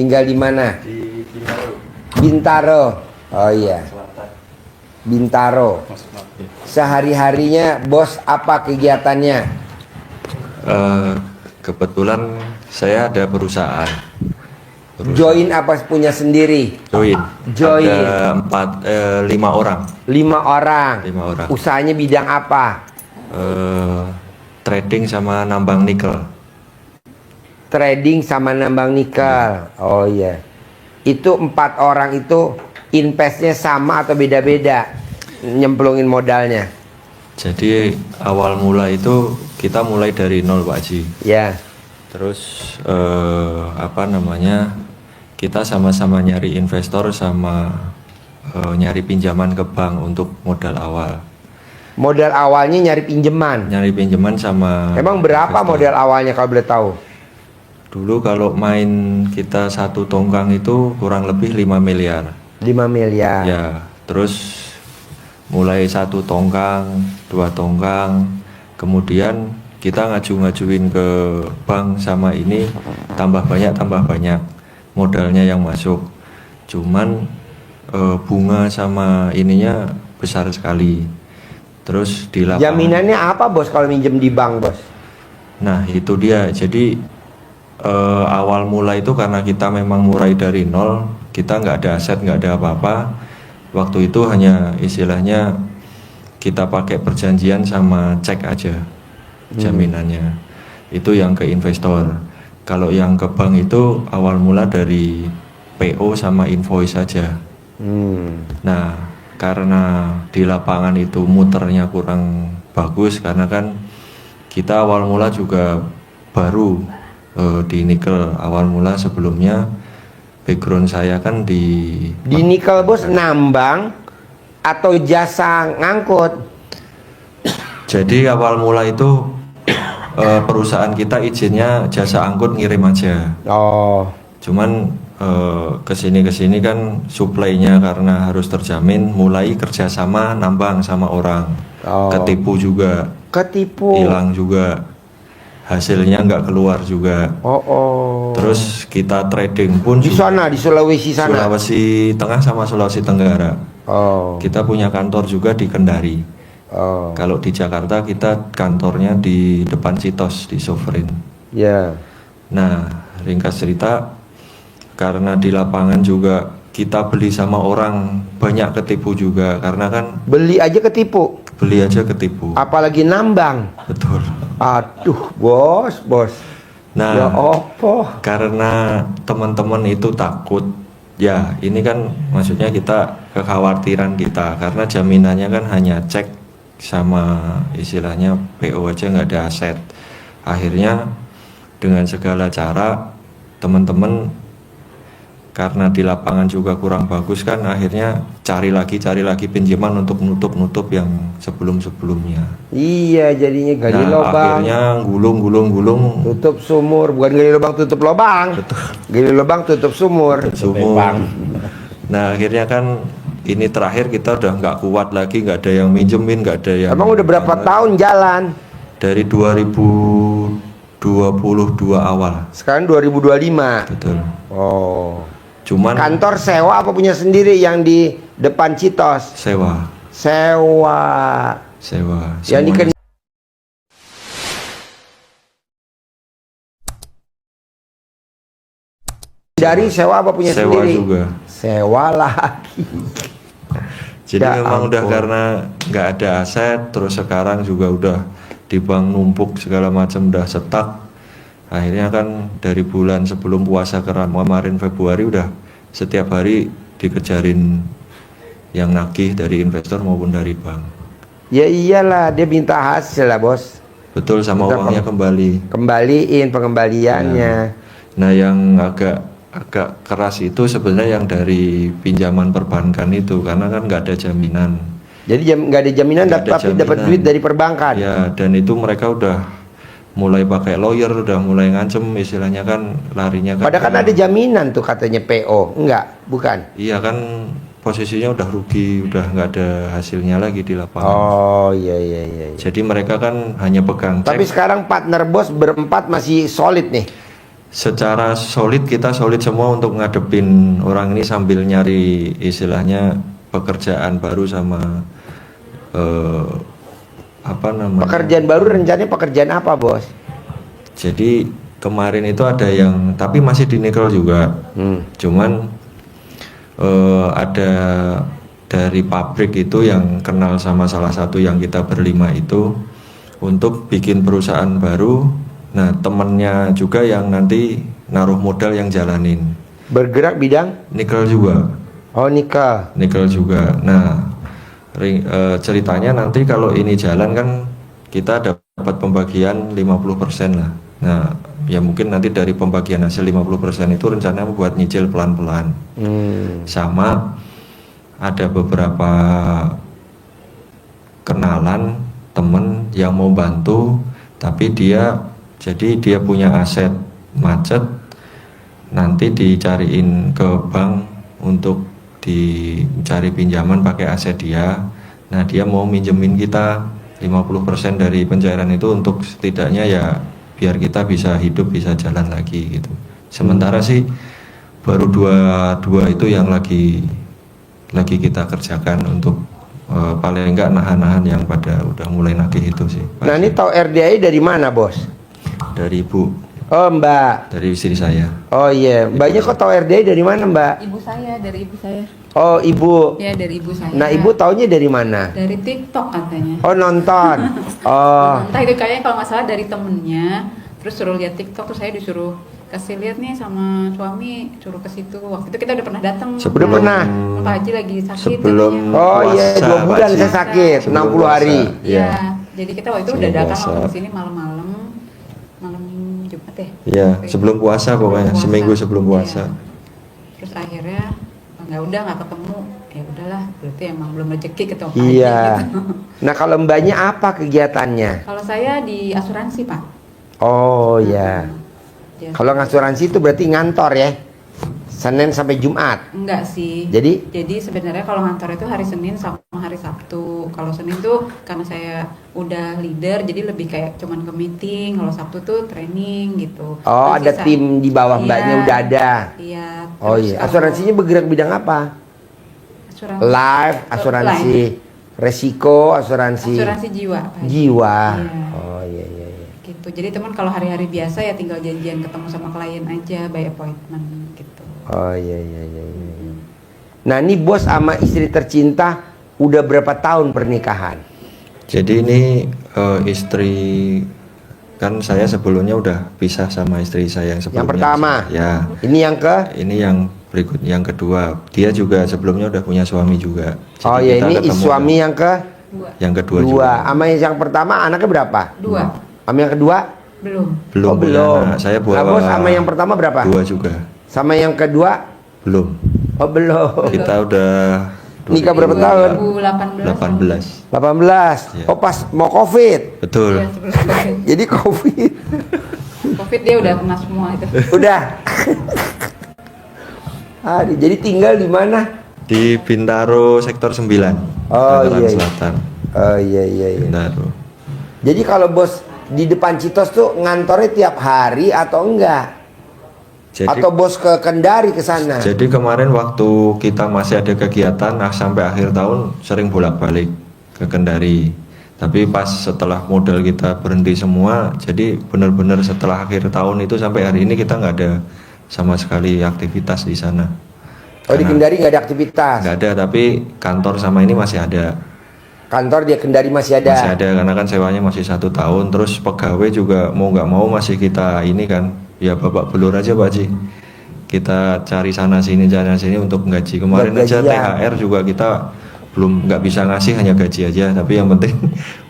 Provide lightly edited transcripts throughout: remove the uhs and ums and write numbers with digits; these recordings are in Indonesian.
Tinggal di mana? Di Bintaro. Bintaro. Oh iya, Selatan. Bintaro. Sehari-harinya bos apa kegiatannya? Kebetulan saya ada perusahaan. Join apa punya sendiri? Join. Join. Ada 5 orang. 5 orang. 5 orang. Usahanya bidang apa? Trading sama nambang nikel. Trading sama nambang nikel. Oh iya. Itu 4 orang itu investnya sama atau beda-beda? Nyemplungin modalnya. Jadi awal mula itu kita mulai dari nol, Pak Haji. Ya. Terus kita sama-sama nyari investor sama nyari pinjaman ke bank untuk modal awal. Modal awalnya nyari pinjaman. Nyari pinjaman sama. Emang berapa investor. modal awalnya kalau boleh tahu? Dulu kalau main kita 1 tongkang itu kurang lebih 5 miliar. 5 miliar. Ya, terus mulai 1 tongkang, 2 tongkang, kemudian kita ngajuin ke bank sama ini tambah banyak modalnya yang masuk. Cuman bunga sama ininya besar sekali. Terus di lapangan. Jaminannya apa bos kalau minjem di bank bos? Nah itu dia. Jadi awal mula itu karena kita memang mulai dari nol, kita nggak ada aset, nggak ada apa-apa. Waktu itu hanya istilahnya kita pakai perjanjian sama cek aja jaminannya. Itu yang ke investor. Kalau yang ke bank itu awal mula dari PO sama invoice saja. Nah karena di lapangan itu muternya kurang bagus karena kan kita awal mula juga baru di nikel. Awal mula sebelumnya background saya kan di nikel bos nambang atau jasa ngangkut? Jadi awal mula itu perusahaan kita izinnya jasa angkut ngirim aja. Oh. Cuman kesini kan supply-nya karena harus terjamin, mulai kerjasama nambang sama orang. Oh. Ketipu juga. Ketipu. Hilang juga. Hasilnya nggak keluar juga. Oh. Terus kita trading pun Di sana di Sulawesi sana. Sulawesi Tengah sama Sulawesi Tenggara. Oh. Kita punya kantor juga di Kendari. Oh. Kalau di Jakarta kita kantornya di depan Citos di Sovereign. Ya. Nah, ringkas cerita, karena di lapangan juga kita beli sama orang banyak ketipu juga karena kan Beli aja ketipu. beli aja ketipu. Apalagi nambang. Betul. Aduh, bos. Nah, Ya opo. karena teman-teman itu takut. Ya, ini kan maksudnya kita kekhawatiran kita karena jaminannya kan hanya cek sama istilahnya PO aja, nggak ada aset. Akhirnya dengan segala cara teman-teman karena di lapangan juga kurang bagus kan akhirnya cari lagi pinjaman untuk nutup yang sebelumnya. Iya, jadinya gali lubang. Akhirnya gulung. Tutup sumur, bukan gali lubang tutup lubang. Betul. Gali lubang tutup sumur. Sumur. Nah akhirnya kan ini terakhir kita udah nggak kuat lagi, nggak ada yang minjemin, nggak ada yang. Emang udah berapa tahun jalan? Dari 2022 awal. Sekarang 2025. Betul. Oh. Cuman Kantor sewa apa punya sendiri yang di depan Citos? sewa. Yang di Semuanya dari sewa apa punya sewa sendiri? juga. Sewa lagi. Jadi Ya memang udah ampun. karena nggak ada aset, terus sekarang juga udah di bank numpuk segala macam udah setak. Akhirnya kan dari bulan sebelum puasa kemarin Februari udah setiap hari dikejarin yang nagih dari investor maupun dari bank. Ya iyalah, dia minta hasil lah bos. Betul, sama Kita uangnya kembali. Kembaliin pengembaliannya. Nah yang agak keras itu sebenarnya yang dari pinjaman perbankan itu karena kan nggak ada jaminan. Jadi nggak ada jaminan, Nggak ada tapi dapat jaminan. duit dari perbankan. Ya, dan itu mereka udah mulai pakai lawyer, udah mulai ngancem istilahnya kan larinya kan. Padahal kan ada jaminan tuh katanya PO. Enggak, bukan. Iya kan posisinya udah rugi, udah nggak ada hasilnya lagi di lapangan. Oh iya. Jadi mereka kan hanya pegang Tapi cek. sekarang partner bos berempat masih solid nih. secara solid kita solid semua untuk ngadepin orang ini sambil nyari istilahnya pekerjaan baru sama apa namanya. Pekerjaan baru rencananya pekerjaan apa, Bos? Jadi kemarin itu ada yang tapi masih di nikel juga. Cuman ada dari pabrik itu yang kenal sama salah satu yang kita berlima itu untuk bikin perusahaan baru. Nah, temennya juga yang nanti naruh modal yang jalanin. Bergerak bidang? Nikel juga. Oh, nikel. Nikel juga. Nah, ceritanya nanti kalau ini jalan kan kita dapat pembagian 50% lah. Nah, ya mungkin nanti dari pembagian hasil 50% itu rencananya buat nyicil pelan-pelan. Sama ada beberapa kenalan temen yang mau bantu, tapi dia punya aset macet, nanti dicariin ke bank untuk dicari pinjaman pakai aset dia. Nah, dia mau minjemin kita 50% dari pencairan itu untuk setidaknya ya biar kita bisa hidup, bisa jalan lagi gitu. Sementara sih baru dua itu yang lagi kita kerjakan untuk paling enggak nahan-nahan yang pada udah mulai nagih itu sih. Nah, ini tahu RDI dari mana, Bos? Dari ibu, Oh, Mbak. dari istri saya. Oh iya, Mbaknya kok tahu RDI dari mana, Mbak? Dari ibu saya. Oh, Ibu. Ya, dari ibu saya. Nah, Ibu taunya dari mana? Dari TikTok katanya. Oh, nonton. Oh. Entah itu kayaknya kalau nggak salah dari temennya, terus suruh lihat TikTok, terus saya disuruh kasih lihat nih sama suami, suruh ke situ. Waktu itu kita udah pernah datang. Udah pernah? Pak Haji lagi sakit. Sebelum katanya. Oh iya, puasa, 2 bulan Pak Haji. saya sakit, Sebelum 60 hari. puasa. Iya. Iya. Jadi kita waktu itu Sebelum udah datang puasa. langsung ke sini malam-malam Jumat ya. Iya, sebelum puasa pokoknya, Puasa. seminggu sebelum puasa. Iya. Terus akhirnya nggak ketemu. Ya udahlah, berarti emang belum rezeki ketemu Pak Haji Iya. gitu. Nah, kalau Mbaknya apa kegiatannya? Kalau saya di asuransi, Pak. Oh ya. Ya. Kalau ngasuransi itu berarti ngantor ya? Senin sampai Jumat. Enggak sih. Jadi Sebenarnya kalau ngantor itu hari Senin sama hari Sabtu. Kalau Senin tuh karena saya udah leader, jadi lebih kayak cuman ke meeting. Kalau Sabtu tuh training gitu. oh, Terus ada sisa- tim di bawah Mbaknya Iya, udah ada. Iya. Oh Terus iya. kalau Asuransinya bergerak bidang apa? asuransi, Life, asuransi resiko, asuransi asuransi jiwa. Pak Haji. jiwa. Iya. Oh iya iya iya. Gitu. Jadi teman kalau hari-hari biasa ya tinggal janjian ketemu sama klien aja, by appointment gitu. Oh iya iya iya iya. Nah, ini Bos sama istri tercinta udah berapa tahun pernikahan? Jadi ini istri kan saya sebelumnya udah pisah sama istri saya yang sebelumnya. Yang pertama. Ya. Ini yang ke? Ini yang berikut, yang kedua. Dia juga sebelumnya udah punya suami juga. Jadi Oh ya, kita ini ketemu suami yang ke? yang kedua juga. Dua. Sama yang pertama anaknya berapa? 2. Sama yang kedua? Belum. Belum Oh, punya belum. anak. Saya Nah, bawa Bos sama yang pertama berapa? 2 juga. Sama yang kedua? Belum. Oh belum. Kita udah Nikah berapa tahun? 2018. 18. Iya. Oh pas mau Covid. Betul. Iya, sebelum COVID. Jadi Covid. Covid dia udah kena semua itu. Udah. Jadi tinggal di mana? Di Bintaro sektor 9. Oh, Tangerang iya, iya. Selatan. Oh iya iya iya. Bintaro. Jadi kalau Bos di depan Citos tuh ngantornya tiap hari atau enggak? Jadi Atau Bos ke Kendari ke sana? Jadi kemarin waktu kita masih ada kegiatan, sampai akhir tahun sering bolak-balik ke Kendari. Tapi pas setelah modal kita berhenti semua, jadi benar-benar setelah akhir tahun itu sampai hari ini kita nggak ada sama sekali aktivitas di sana. Oh di Kendari nggak ada aktivitas? Nggak ada, tapi kantor sama ini masih ada. Kantor di Kendari masih ada? Masih ada karena kan sewanya masih 1 tahun. Terus pegawai juga mau nggak mau masih kita ini kan, ya babak belur aja Pak Haji. Kita cari sana sini untuk gaji. Kemarin Buat aja gajian. THR juga kita belum nggak bisa ngasih, hanya gaji aja. Tapi yang penting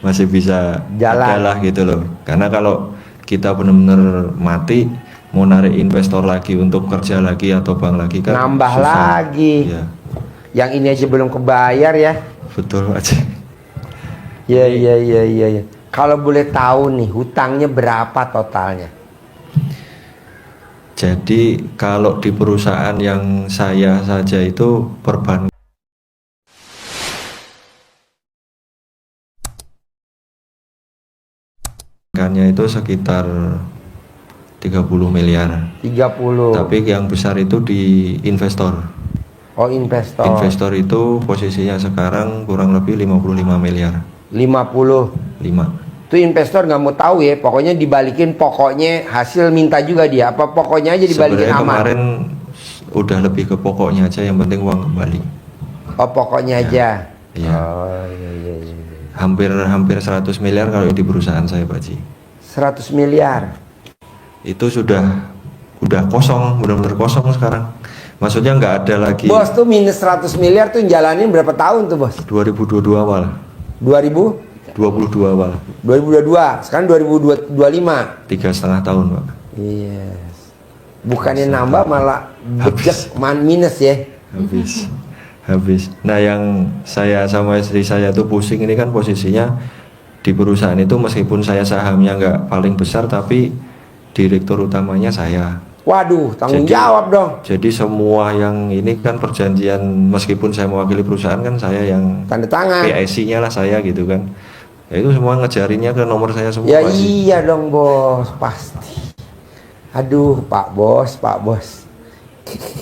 masih bisa Jalan. ada lah gitu loh. Karena kalau kita benar-benar mati mau narik investor lagi untuk kerja lagi atau bank lagi kan Nambah susah. lagi. Ya, Yang ini aja belum kebayar ya? betul aja. Iya iya iya iya. Ya. Kalau boleh tahu nih hutangnya berapa totalnya? Jadi kalau di perusahaan yang saya saja itu perbankannya itu sekitar 30 miliar. 30. Tapi yang besar itu di investor. Oh, investor. Investor itu posisinya sekarang kurang lebih 55 miliar. 50. 5. Itu investor nggak mau tahu ya, pokoknya dibalikin, pokoknya hasil minta juga dia. Apa pokoknya aja dibalikin Sebenarnya aman? kemarin udah lebih ke pokoknya aja, yang penting uang kembali. Oh, pokoknya aja. Iya. Oh, iya. Hampir 100 miliar kalau di perusahaan saya, Pak Ji. 100 miliar. Itu udah kosong, benar-benar kosong sekarang. Maksudnya nggak ada lagi. Bos tuh minus 100 miliar tuh jalanin berapa tahun tuh, Bos? 2022 awal. 2000? 22 awal. 2022. Sekarang 2025. 3,5 tahun, Pak. Yes. Bukannya nambah malah bejek minus ya. Habis. Nah, yang saya sama istri saya tuh pusing ini kan posisinya di perusahaan itu, meskipun saya sahamnya nggak paling besar, tapi direktur utamanya saya. Waduh, tanggung jawab dong. Jadi semua yang ini kan perjanjian, meskipun saya mewakili perusahaan kan saya yang Tanda tangan. PIC-nya lah saya gitu kan. Ya, itu semua ngejarinnya ke nomor saya semua. Ya Pak Ji. iya dong, Bos, pasti. Aduh, Pak Bos.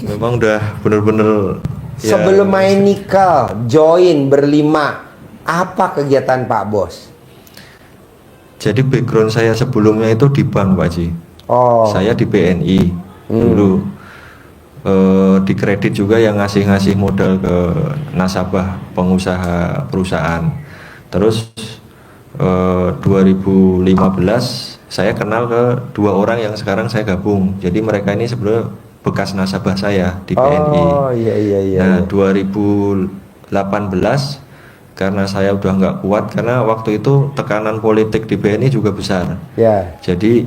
Memang udah bener-bener. Ya, Sebelum main nikel, join berlima, apa kegiatan Pak Bos? jadi background saya sebelumnya itu di bank, Pak Ji. Oh, Saya di BNI dulu. Di kredit juga yang ngasih modal ke nasabah pengusaha perusahaan. Terus 2015 saya kenal ke 2 orang yang sekarang saya gabung. Jadi mereka ini sebenarnya bekas nasabah saya di BNI. Oh iya. Nah, 2018 karena saya udah nggak kuat, karena waktu itu tekanan politik di BNI juga besar. Ya. Jadi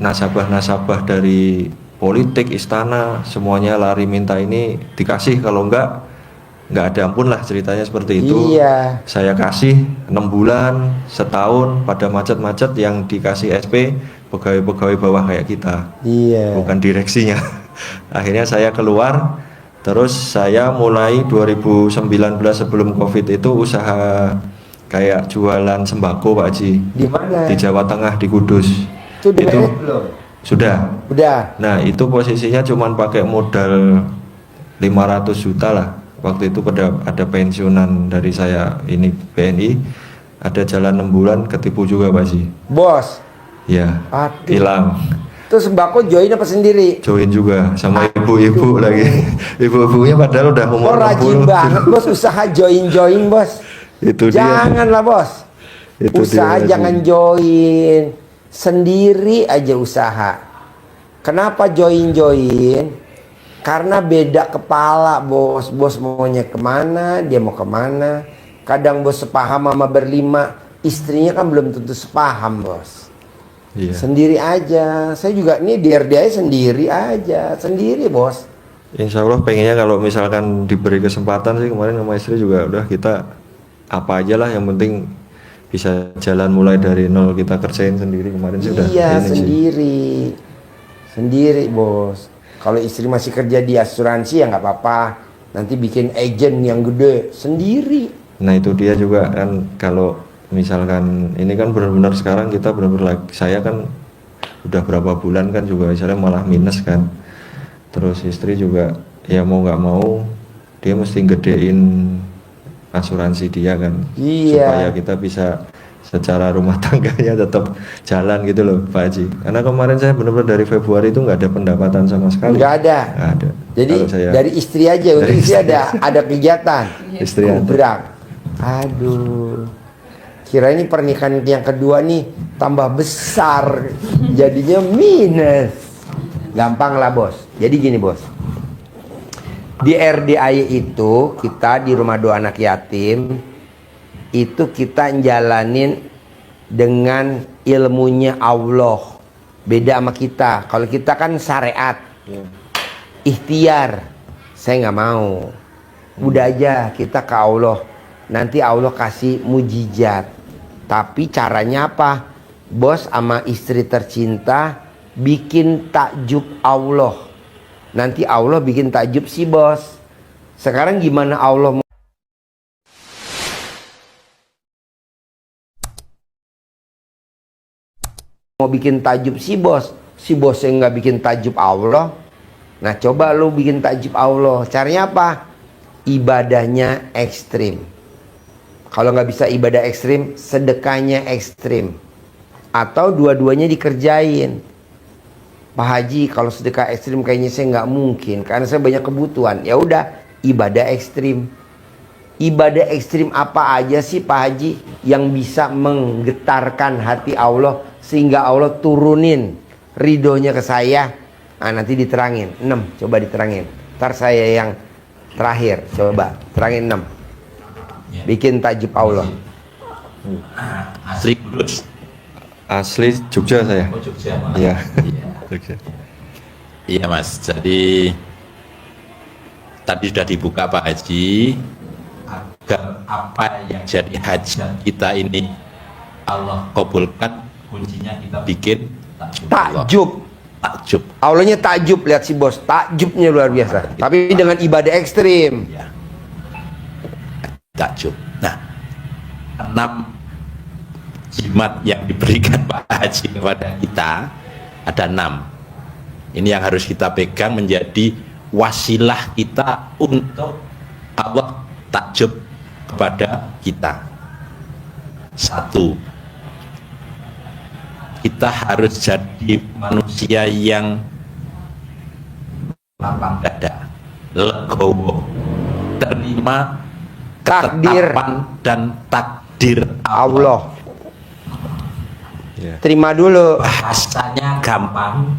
nasabah-nasabah dari politik, istana, semuanya lari minta ini dikasih, kalau nggak ada ampun lah, ceritanya seperti itu. Iya. Saya kasih 6 bulan, setahun, pada macet-macet yang dikasih SP pegawai-pegawai bawah kayak kita, Iya. bukan direksinya. Akhirnya saya keluar, terus saya mulai 2019 sebelum COVID itu usaha kayak jualan sembako, Pak Haji. Di mana? Di Jawa Tengah, di Kudus. Itu udah beres belum? Sudah. Udah. Nah, itu posisinya cuman pakai modal 500 juta lah. Waktu itu ada pensiunan dari saya ini BNI, ada jalan 6 bulan, ketipu juga, Pak Haji. Bos. Ya, Aduh. hilang. Terus sembako join apa sendiri? Join juga sama ibu-ibu lagi. Ibu-ibunya padahal udah umur Oh, rajin 60. banget, Bos, usaha join, Bos. Itu dia. Janganlah, Bos. Itu Usaha dia, jangan join. Sendiri aja usaha. Kenapa join? Karena beda kepala, Bos. Bos maunya kemana, dia mau kemana. Kadang bos sepaham sama berlima, istrinya kan belum tentu sepaham, Bos. Iya. Sendiri aja. Saya juga nih DRDI sendiri aja, sendiri, Bos. Insya Allah pengennya kalau misalkan diberi kesempatan sih, kemarin sama istri juga udah kita apa aja lah, yang penting bisa jalan mulai dari nol, kita kerjain sendiri kemarin sih udah. Iya, ini sih. sendiri, Bos. Kalau istri masih kerja di asuransi ya nggak apa-apa. Nanti bikin agent yang gede sendiri. Nah, itu dia juga kan, kalau misalkan ini kan benar-benar sekarang kita benar-benar saya kan udah berapa bulan kan juga misalnya malah minus kan. Terus istri juga ya mau nggak mau dia mesti gedein asuransi dia kan. Iya. Supaya kita bisa secara rumah tangganya tetap jalan gitu loh, Pak Haji. Karena kemarin saya benar-benar dari Februari itu nggak ada pendapatan sama sekali. Nggak ada. Nggak ada. Jadi Kalau saya dari istri aja, untuk dari istri istri. ada kegiatan. Istri ada. Kubrak. Aduh. Kira ini pernikahan yang kedua nih tambah besar, jadinya minus. Gampang lah, Bos. Jadi gini, Bos. Di RDI itu kita di rumah doa anak yatim itu kita jalanin dengan ilmunya Allah. Beda sama kita. Kalau kita kan syariat, ikhtiar. Saya nggak mau. Udah aja kita ke Allah. Nanti Allah kasih mujizat. Tapi caranya apa? Bos sama istri tercinta bikin takjub Allah. Nanti Allah bikin takjub si bos. Sekarang gimana Allah mau bikin takjub si bos? si bosnya nggak bikin takjub Allah. Nah coba lu bikin takjub Allah. Caranya apa? Ibadahnya ekstrim. Kalau nggak bisa ibadah ekstrim, sedekahnya ekstrim. Atau dua-duanya dikerjain. Pak Haji, kalau sedekah ekstrim kayaknya saya nggak mungkin karena saya banyak kebutuhan. Ya udah, ibadah ekstrim. Ibadah ekstrim apa aja sih Pak Haji yang bisa menggetarkan hati Allah sehingga Allah turunin ridhonya ke saya? Nah, nanti diterangin 6, coba diterangin. Ntar saya yang terakhir, coba terangin 6. Bikin takjub Allah. Asli Kudus. Asli Jogja saya. Oh, Jogja, Mas. Iya. Iya. Jogja. Iya, Mas. Jadi tadi sudah dibuka Pak Haji agar apa yang jadi hajat kita ini Allah kabulkan, kuncinya kita bikin Allah. Takjub. Takjub. Allahnya takjub, lihat si bos, takjubnya luar biasa. Tapi dengan ibadah ekstrim. Ya. Takjub. Nah, 6 jimat yang diberikan Pak Haji kepada kita ada 6. Ini yang harus kita pegang menjadi wasilah kita untuk Allah takjub kepada kita. 1, kita harus jadi manusia yang lapang dada, legowo, terima Takdir ketetapan dan takdir Allah. Ya. Terima dulu. Bahasanya gampang,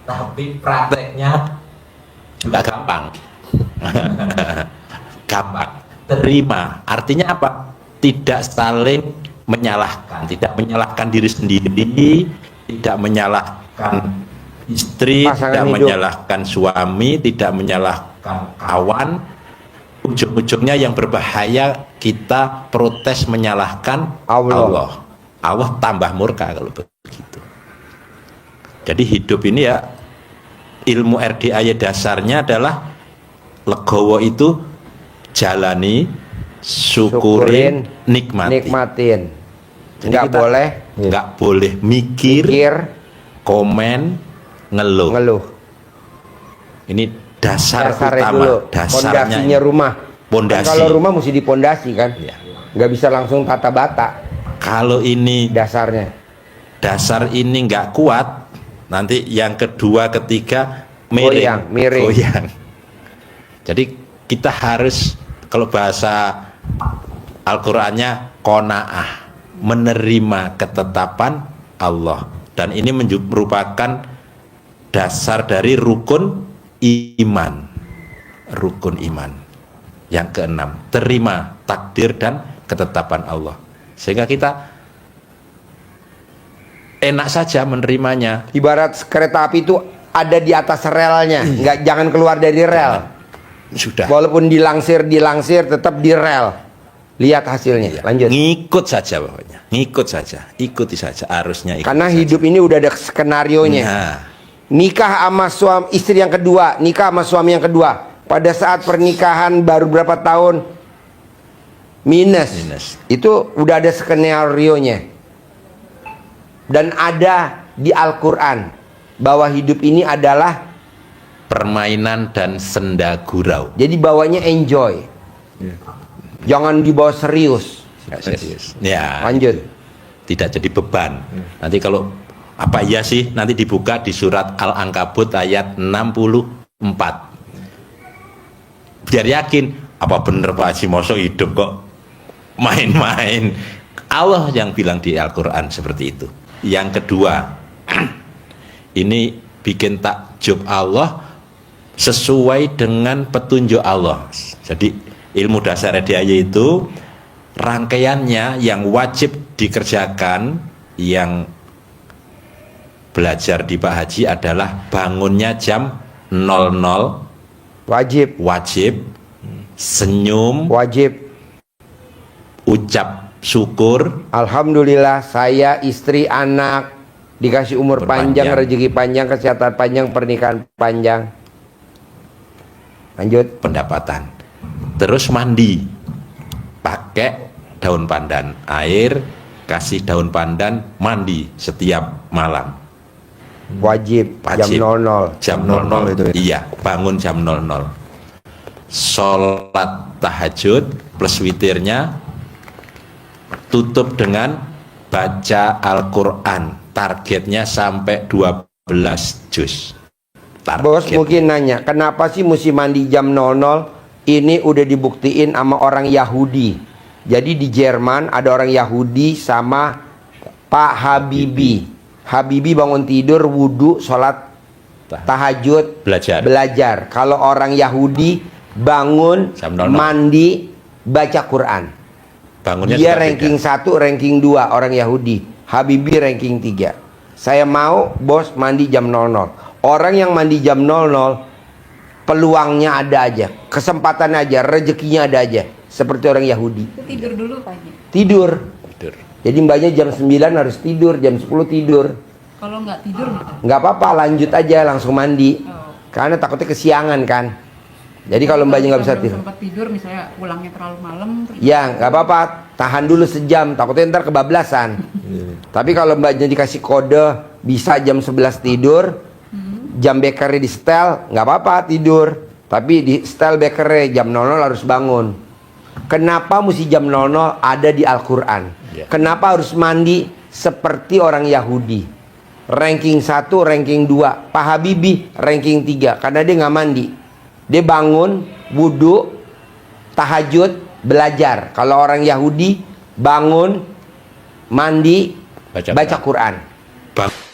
tapi prakteknya juga gampang. Gampang. Terima, artinya apa? Tidak saling menyalahkan, tidak menyalahkan diri sendiri, tidak menyalahkan istri, Pasangan tidak hidup. menyalahkan suami, tidak menyalahkan kawan. Ujung-ujungnya yang berbahaya kita protes menyalahkan Allah. Allah tambah murka kalau begitu. Jadi hidup ini ya, ilmu RDA dasarnya adalah legowo itu jalani, syukurin, nikmati. Nikmatin. Jadi Nggak kita boleh nggak boleh mikir, mikir, komen, ngeluh. ngeluh. Ini dasar Dasarnya utama, dulu. dasarnya. Pondasinya rumah. Pondasi. Kan kalau rumah mesti dipondasi kan. Ya. Nggak bisa langsung tata bata Kalau ini dasarnya. dasar ini nggak kuat, nanti yang kedua, ketiga Goyang, miring. Goyang. Jadi kita harus, kalau bahasa Al-Qur'annya qanaah, menerima ketetapan Allah, dan ini merupakan dasar dari rukun iman. Rukun iman yang keenam, terima takdir dan ketetapan Allah, sehingga kita enak saja menerimanya. Ibarat kereta api itu ada di atas relnya, nggak, jangan keluar dari rel. Sudah. Walaupun dilangsir tetap di rel. Lihat hasilnya. Lanjut. Ngikut saja pokoknya. Ngikut saja. Ikuti saja arusnya. Karena hidup ini udah ada skenarionya. Nah, Nikah sama suami istri yang kedua, nikah sama suami yang kedua. Pada saat pernikahan baru berapa tahun minus. Itu udah ada skenarionya. Dan ada di Al-Qur'an bahwa hidup ini adalah permainan dan senda gurau. jadi bawanya enjoy. Jangan dibawa serius. Nggak serius. Ya. Lanjut. Tidak jadi beban. Nanti kalau apa ya sih, nanti dibuka di surat Al-Ankabut ayat 64. Biar yakin, apa bener Pak Haji Moso hidup kok main-main. Allah yang bilang di Al-Quran seperti itu. Yang kedua, ini bikin takjub Allah sesuai dengan petunjuk Allah. Jadi ilmu dasar RDAY itu rangkaiannya yang wajib dikerjakan, yang belajar di Pak Haji adalah bangunnya jam 00 wajib, senyum, Wajib. ucap syukur, Alhamdulillah saya, istri, anak dikasih umur panjang, Berpanjang. rezeki panjang, kesehatan panjang, pernikahan panjang. Lanjut. pendapatan. Terus mandi, pakai daun pandan, air, kasih daun pandan, mandi setiap malam. Wajib, jam Wajib. 00. Jam 00 itu. Iya, bangun jam 00. Sholat tahajud plus witirnya, tutup dengan baca Al-Quran. Targetnya sampai 12 juz. Bos mungkin nanya, kenapa sih mesti mandi jam 00? Ini udah dibuktiin sama orang Yahudi. Jadi di Jerman ada orang Yahudi sama Pak Habibie. Habibie bangun tidur, wudhu, sholat tahajud, belajar. Kalau orang Yahudi bangun, Jam 00. mandi, baca Quran. Bangunnya Dia juga ranking beda. 1, ranking 2 orang Yahudi. Habibie ranking 3. Saya mau bos mandi jam 00. Orang yang mandi jam 00 peluangnya ada aja, kesempatan aja, rezekinya ada aja. Seperti orang Yahudi. Itu tidur dulu pagi. Tidur. Tidur. Jadi mbaknya jam 9 harus tidur, jam 10 tidur. Kalau nggak tidur gitu. Nggak apa-apa, lanjut aja langsung mandi. Oh. Karena takutnya kesiangan kan. Jadi kalau mbaknya nggak bisa belum tidur, sempat tidur misalnya pulangnya terlalu malam terus ya nggak apa-apa, tahan dulu sejam, takutnya ntar kebablasan. Tapi kalau mbaknya dikasih kode bisa jam 11 tidur, jam bekernya di setel, nggak apa-apa tidur. Tapi di setel bekernya jam 00 harus bangun. Kenapa mesti jam 00 ada di Al-Quran? Ya. Kenapa harus mandi seperti orang Yahudi? Ranking 1, ranking 2. Pak Habibie ranking 3 karena dia nggak mandi. Dia bangun, wudhu, tahajud, belajar. Kalau orang Yahudi bangun, mandi, baca Quran. Bang-